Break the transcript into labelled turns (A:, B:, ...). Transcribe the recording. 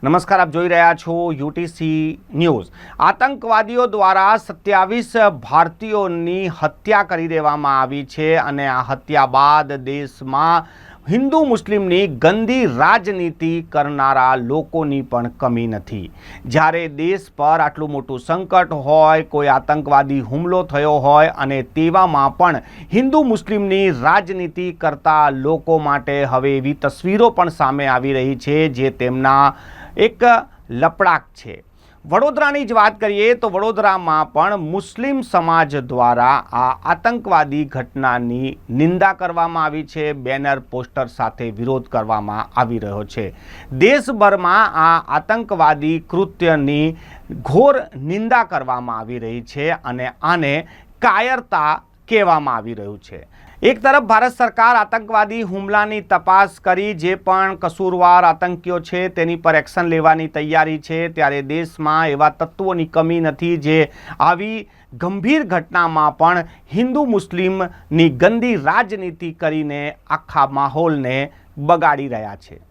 A: નમસ્કાર, આપ જોઈ રહ્યા છો યુટીસી ન્યૂઝ। આતંકવાદીઓ દ્વારા 27 ભારતીયોની હત્યા કરી દેવામાં આવી છે અને આ હત્યા બાદ દેશમાં હિન્દુ મુસ્લિમની ગંદી રાજનીતિ કરનારા લોકોની પણ કમી નથી। જ્યારે દેશ પર આટલું મોટું સંકટ હોય, કોઈ આતંકવાદી હુમલો થયો હોય અને તેવામાં પણ હિન્દુ મુસ્લિમની રાજનીતિ કરતા લોકો માટે હવે એવી તસવીરો પણ સામે આવી રહી છે જે તેમના એક લપડાક છે। વડોદરાની જ વાત કરીએ તો વડોદરામાં પણ મુસ્લિમ સમાજ દ્વારા આ આતંકવાદી ઘટનાની નિંદા કરવામાં આવી છે। બેનર પોસ્ટર સાથે વિરોધ કરવામાં આવી રહ્યો છે। દેશભરમાં આ આતંકવાદી કૃત્યની ઘોર નિંદા કરવામાં આવી રહી છે અને આને કાયરતા કહેવામાં આવી રહ્યું છે। એક તરફ ભારત સરકાર આતંકવાદી હુમલાની તપાસ કરી જે પણ કસૂરવાર આતંકીઓ છે તેની પર એક્શન લેવાની તૈયારી છે, ત્યારે દેશમાં એવા તત્વોની કમી નથી જે આવી ગંભીર ઘટનામાં પણ હિન્દુ મુસ્લિમની ગંદી રાજનીતિ કરીને આખા માહોલને બગાડી રહ્યા છે।